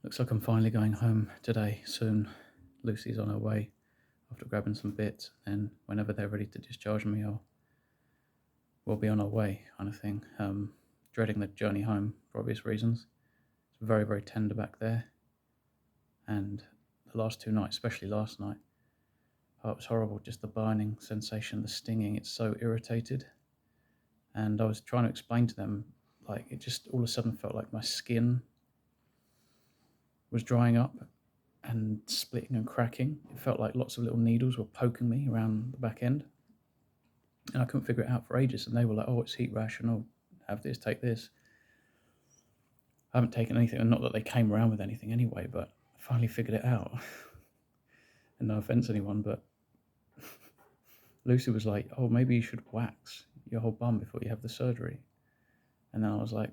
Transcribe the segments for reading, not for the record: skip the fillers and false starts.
Looks like I'm finally going home today, soon. Lucy's on her way after grabbing some bits, and whenever they're ready to discharge me, we'll be on our way, kind of thing. Dreading the journey home for obvious reasons. It's very, very tender back there, and the last 2 nights, especially last night, it was horrible, just the burning sensation, the stinging. It's so irritated, and I was trying to explain to them, like, it just all of a sudden felt like my skin was drying up and splitting and cracking. It felt like lots of little needles were poking me around the back end, and I couldn't figure it out for ages. And they were like, "Oh, it's heat rash, and oh, have this, take this." I haven't taken anything, and not that they came around with anything anyway, but I finally figured it out. And no offense to anyone, but Lucy was like, "Oh, maybe you should wax your whole bum before you have the surgery." And then I was like,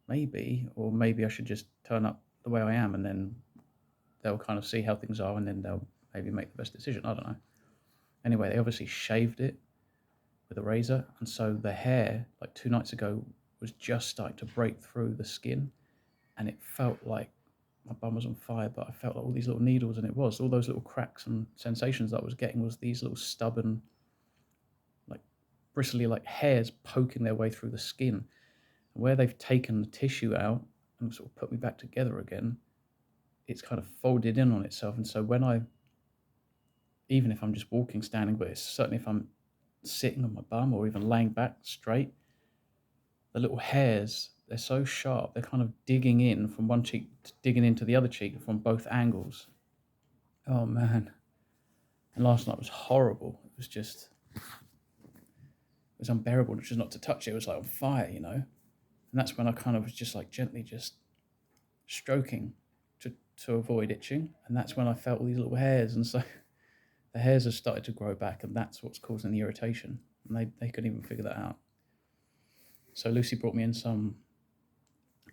maybe, or maybe I should just turn up the way I am, and then they'll kind of see how things are, and then they'll maybe make the best decision. I don't know. Anyway, they obviously shaved it with a razor, and so the hair, like 2 nights ago, was just starting to break through the skin, and it felt like my bum was on fire, but I felt like all these little needles, and it was all those little cracks and sensations that I was getting was these little stubborn, like bristly, like hairs poking their way through the skin. And where they've taken the tissue out and sort of put me back together again, it's kind of folded in on itself. And so even if I'm just walking, standing, but it's certainly if I'm sitting on my bum or even laying back straight, the little hairs, they're so sharp, they're kind of digging in from one cheek, digging into the other cheek from both angles. Oh man. And last night was horrible. It was unbearable just not to touch it. It was like on fire, you know? And that's when I kind of was just like gently just stroking to avoid itching. And that's when I felt all these little hairs. And so the hairs have started to grow back, and that's what's causing the irritation. And they couldn't even figure that out. So Lucy brought me in some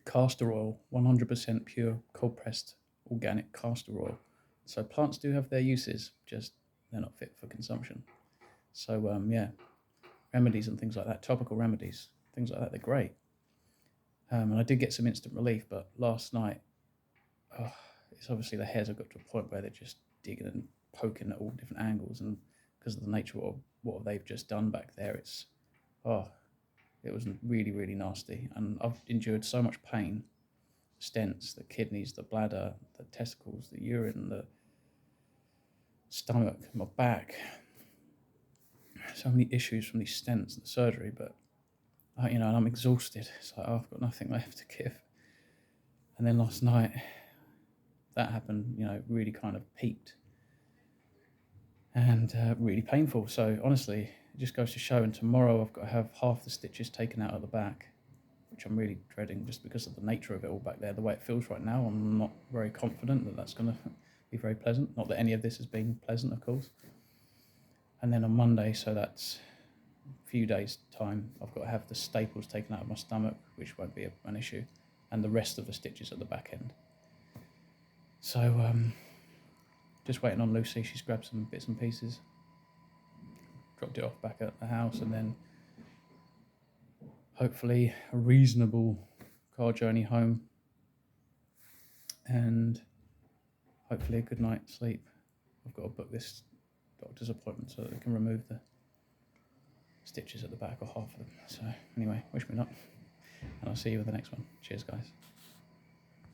castor oil, 100% pure, cold-pressed, organic castor oil. So plants do have their uses, just they're not fit for consumption. So, yeah, remedies and things like that, topical remedies, things like that, they're great. And I did get some instant relief, but last night, it's obviously the hairs have got to a point where they're just digging and poking at all different angles, and because of the nature of what they've just done back there, it was really, really nasty, and I've endured so much pain. Stents, the kidneys, the bladder, the testicles, the urine, the stomach, my back. So many issues from these stents and the surgery, but and I'm exhausted. It's like, I've got nothing left to give. And then last night, that happened, really kind of peaked and really painful. So honestly, it just goes to show, and tomorrow I've got to have half the stitches taken out of the back, which I'm really dreading just because of the nature of it all back there. The way it feels right now, I'm not very confident that that's going to be very pleasant. Not that any of this has been pleasant, of course. And then on Monday, so that's a few days' time, I've got to have the staples taken out of my stomach, which won't be an issue, and the rest of the stitches at the back end. So, just waiting on Lucy. She's grabbed some bits and pieces, dropped it off back at the house, and then hopefully a reasonable car journey home, and hopefully a good night's sleep. I've got to book this doctor's appointment so that they can remove the stitches at the back, or half of them. So anyway, wish me luck, and I'll see you with the next one. Cheers, guys.